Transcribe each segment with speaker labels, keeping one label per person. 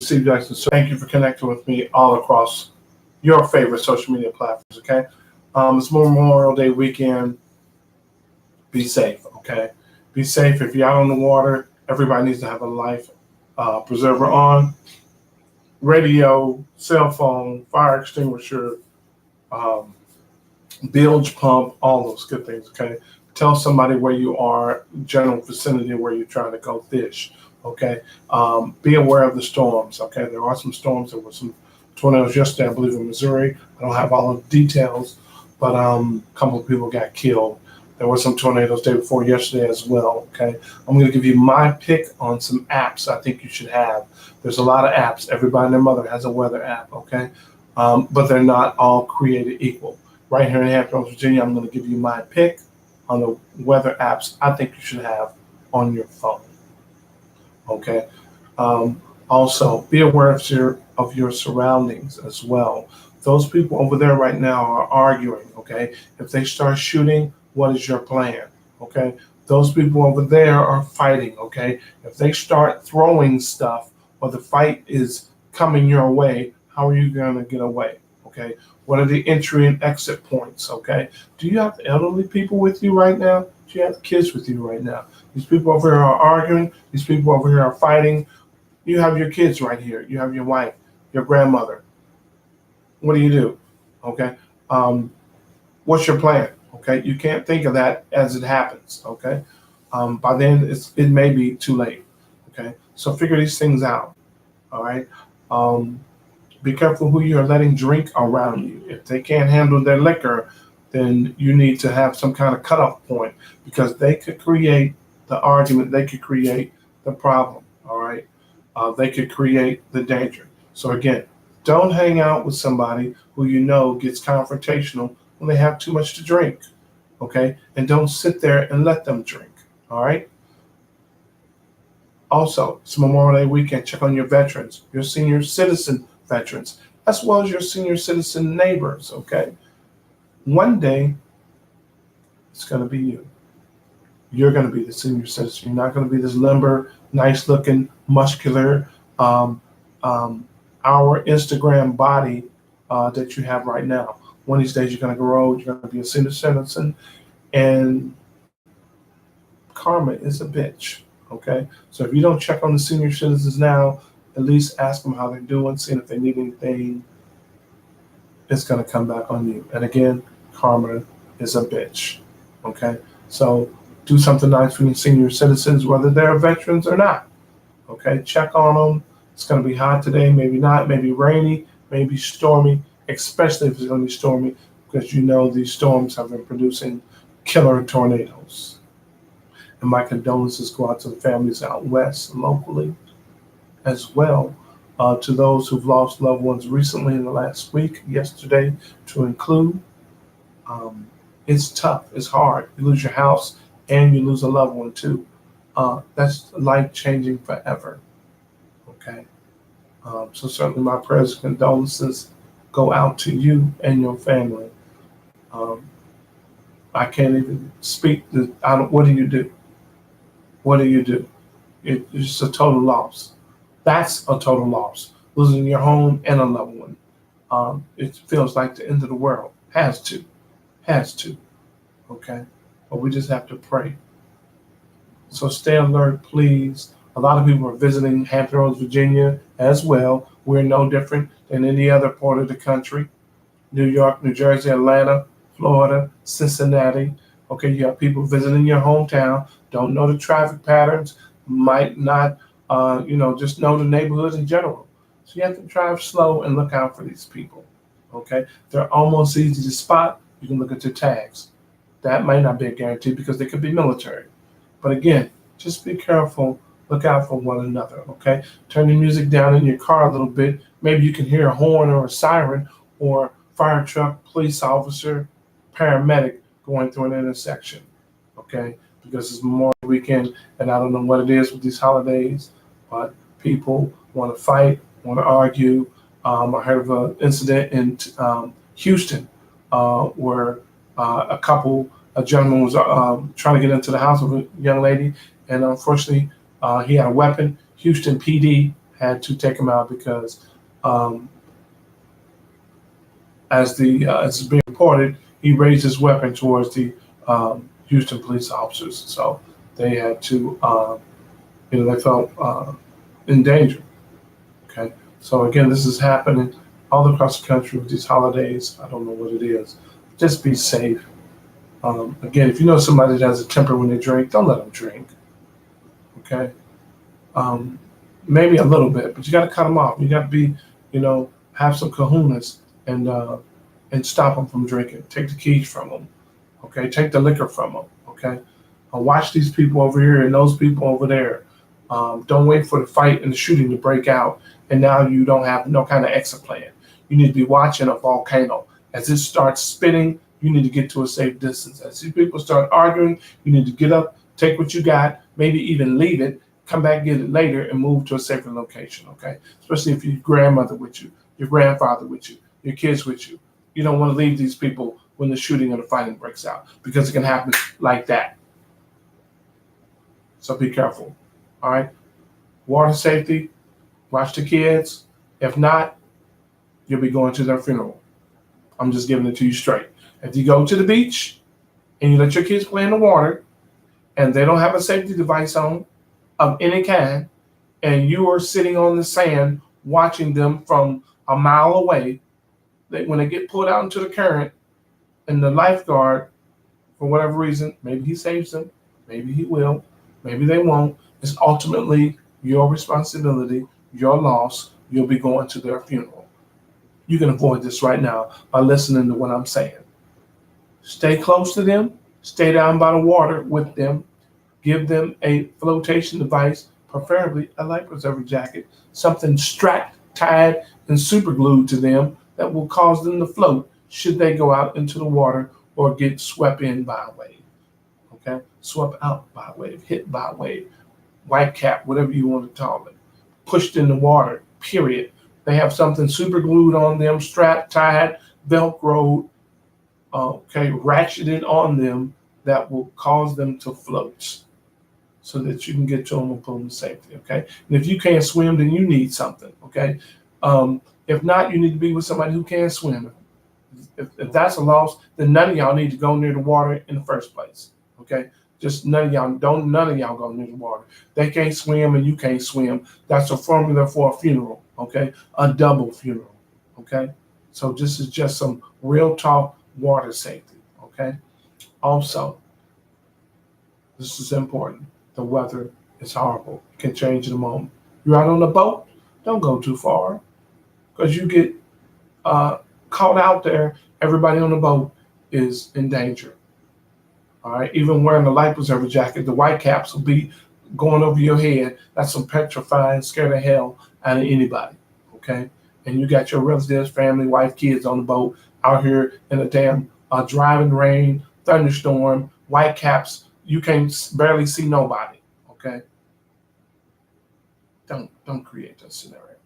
Speaker 1: Steve Jackson. So thank you for connecting with me all across your favorite social media platforms, okay? It's Memorial Day weekend. Be safe, okay? Be safe. If you're out on the water, everybody needs to have a life preserver on. Radio, cell phone, fire extinguisher, um, bilge pump, all those good things, okay? Tell somebody where you are, general vicinity where you're trying to go fish, okay? Be aware of the storms, okay? There are some storms. There were some tornadoes yesterday, I believe, in Missouri. I don't have all the details, but a couple of people got killed. There were some tornadoes day before yesterday as well, okay? I'm going to give you my pick on some apps I think you should have. There's a lot of apps. Everybody and their mother has a weather app, okay? But they're not all created equal. Right here in Hampton, Virginia, I'm going to give you my pick on the weather apps I think you should have on your phone. Okay. Also, be aware of your surroundings as well. Those people over there right now are arguing. Okay. If they start shooting, what is your plan? Okay. Those people over there are fighting. Okay. If they start throwing stuff or the fight is coming your way, how are you going to get away? Okay. What are the entry and exit points? Okay. Do you have elderly people with you right now? Do you have kids with you right now? These people over here are arguing. These people over here are fighting. You have your kids right here. You have your wife, your grandmother. What do you do? Okay. What's your plan? Okay. You can't think of that as it happens. Okay. By then, it may be too late. Okay. So figure these things out. All right. Be careful who you're letting drink around you. If they can't handle their liquor, then you need to have some kind of cutoff point because they could create the argument, they could create the problem, all right? They could create the danger. So again, don't hang out with somebody who you know gets confrontational when they have too much to drink, okay? And don't sit there and let them drink, all right? Also, it's Memorial Day weekend. Check on your veterans, your senior citizen veterans, as well as your senior citizen neighbors, okay? One day, it's going to be you. You're going to be the senior citizen. You're not going to be this limber, nice-looking, muscular, our Instagram body that you have right now. One of these days, you're going to grow. You're going to be a senior citizen, and karma is a bitch, okay? So if you don't check on the senior citizens now, at least ask them how they're doing, seeing if they need anything. It's going to come back on you. And again, karma is a bitch, okay? So do something nice for your senior citizens, whether they're veterans or not, okay? Check on them. It's going to be hot today, maybe not, maybe rainy, maybe stormy, especially if it's going to be stormy, because you know these storms have been producing killer tornadoes. And my condolences go out to the families out west locally as well, to those who've lost loved ones recently in the last week, yesterday to include. It's tough, it's hard. You lose your house and you lose a loved one too. That's life-changing forever, okay? So certainly my prayers and condolences go out to you and your family. I can't even speak. What do you do? What do you do? It's just a total loss. That's a total loss. Losing your home and a loved one. It feels like the end of the world. Has to. Okay? But we just have to pray. So stay alert, please. A lot of people are visiting Hampton Roads, Virginia as well. We're no different than any other part of the country. New York, New Jersey, Atlanta, Florida, Cincinnati. Okay, you have people visiting your hometown, don't know the traffic patterns, might not just know the neighborhoods in general. So you have to drive slow and look out for these people, okay? They're almost easy to spot. You can look at their tags. That might not be a guarantee because they could be military. But again, just be careful. Look out for one another, okay? Turn the music down in your car a little bit. Maybe you can hear a horn or a siren or fire truck, police officer, paramedic going through an intersection, okay? Because it's Memorial Weekend, and I don't know what it is with these holidays, but people want to fight, want to argue. I heard of an incident in Houston where a gentleman was trying to get into the house of a young lady, and unfortunately, he had a weapon. Houston PD had to take him out because, as it's being reported, he raised his weapon towards the Houston police officers. So they had to, they felt in danger. Okay. So again, this is happening all across the country with these holidays. I don't know what it is. Just be safe. Again, if you know somebody that has a temper when they drink, don't let them drink. Okay. Maybe a little bit, but you got to cut them off. You got to be, have some kahunas and stop them from drinking. Take the keys from them. Okay. Take the liquor from them. Okay. Watch these people over here and those people over there. Don't wait for the fight and the shooting to break out, and now you don't have no kind of exit plan. You need to be watching a volcano. As it starts spinning, you need to get to a safe distance. As these people start arguing, you need to get up, take what you got, maybe even leave it, come back, get it later, and move to a safer location, okay? Especially if your grandmother with you, your grandfather with you, your kids with you. You don't want to leave these people when the shooting or the fighting breaks out, because it can happen like that. So be careful, all right? Water safety, watch the kids. If not, you'll be going to their funeral. I'm just giving it to you straight. If you go to the beach and you let your kids play in the water and they don't have a safety device on of any kind, and you are sitting on the sand watching them from a mile away, when they get pulled out into the current and the lifeguard, for whatever reason, maybe he saves them, maybe he will, maybe they won't. It's ultimately your responsibility, your loss. You'll be going to their funeral. You can avoid this right now by listening to what I'm saying. Stay close to them. Stay down by the water with them. Give them a flotation device, preferably a life preserver jacket, something strapped, tied, and super glued to them that will cause them to float should they go out into the water or get swept in by a wave. Okay? Swept out by a wave, hit by a wave, white cap, whatever you want to call it, pushed in the water, period. They have something super glued on them, strapped, tied, velcroed, ratcheted on them that will cause them to float so that you can get to them and pull them to safety, okay? And if you can't swim, then you need something, okay? If not, you need to be with somebody who can swim. If that's a loss, then none of y'all need to go near the water in the first place, okay? Just none of y'all go near the water. They can't swim and you can't swim. That's a formula for a funeral, okay? A double funeral, okay? So this is just some real talk water safety, okay? Also, this is important. The weather is horrible. It can change in a moment. You're out on a boat, don't go too far, because you get caught out there. Everybody on the boat is in danger. All right, even wearing the life preserver jacket, the white caps will be going over your head. That's some petrifying, scare the hell out of anybody, okay? And you got your relatives, family, wife, kids on the boat out here in a damn driving rain, thunderstorm, white caps. You can't barely see nobody, okay? Don't create that scenario.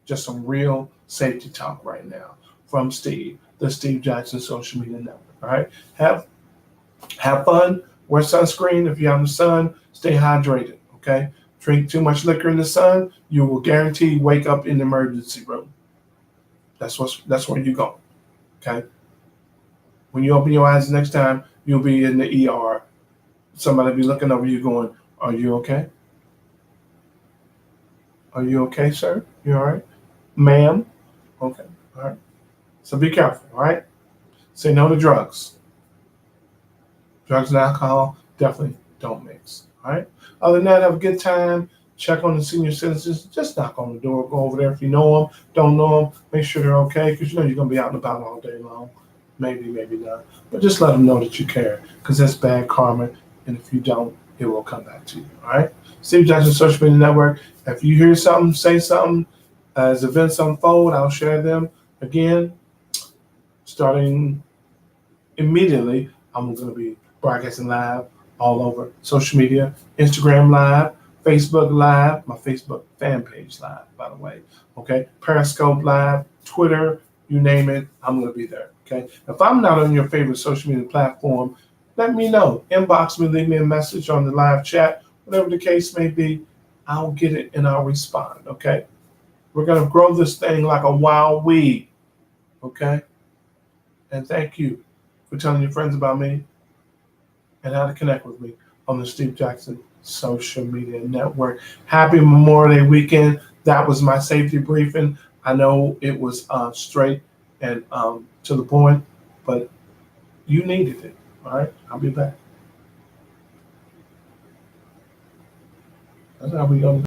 Speaker 1: Just some real safety talk right now from Steve, the Steve Jackson Social Media Network, all right? Have fun, wear sunscreen if you're out in the sun, stay hydrated, okay? Drink too much liquor in the sun, you will guarantee wake up in the emergency room. That's where you go, okay? When you open your eyes next time, you'll be in the ER. Somebody will be looking over you going, are you okay? Are you okay, sir? You all right? Ma'am? Okay, all right. So be careful, all right? Say no to drugs. Drugs and alcohol definitely don't mix, all right? Other than that, have a good time. Check on the senior citizens. Just knock on the door. Go over there if you know them. Don't know them. Make sure they're okay, because you know you're going to be out and about all day long. Maybe, maybe not. But just let them know that you care, because that's bad karma. And if you don't, it will come back to you, all right? Steve Jackson Social Media Network. If you hear something, say something. As events unfold, I'll share them. Again, starting immediately, I'm going to be broadcasting live all over social media, Instagram Live, Facebook Live, my Facebook fan page live, by the way, okay? Periscope Live, Twitter, you name it, I'm going to be there, okay? If I'm not on your favorite social media platform, let me know. Inbox me, leave me a message on the live chat, whatever the case may be, I'll get it and I'll respond, okay? We're going to grow this thing like a wild weed. Okay? And thank you for telling your friends about me and how to connect with me on the Steve Jackson Social Media Network. Happy Memorial Day weekend. That was my safety briefing. I know it was straight and to the point, but you needed it. All right? I'll be back. That's how we go.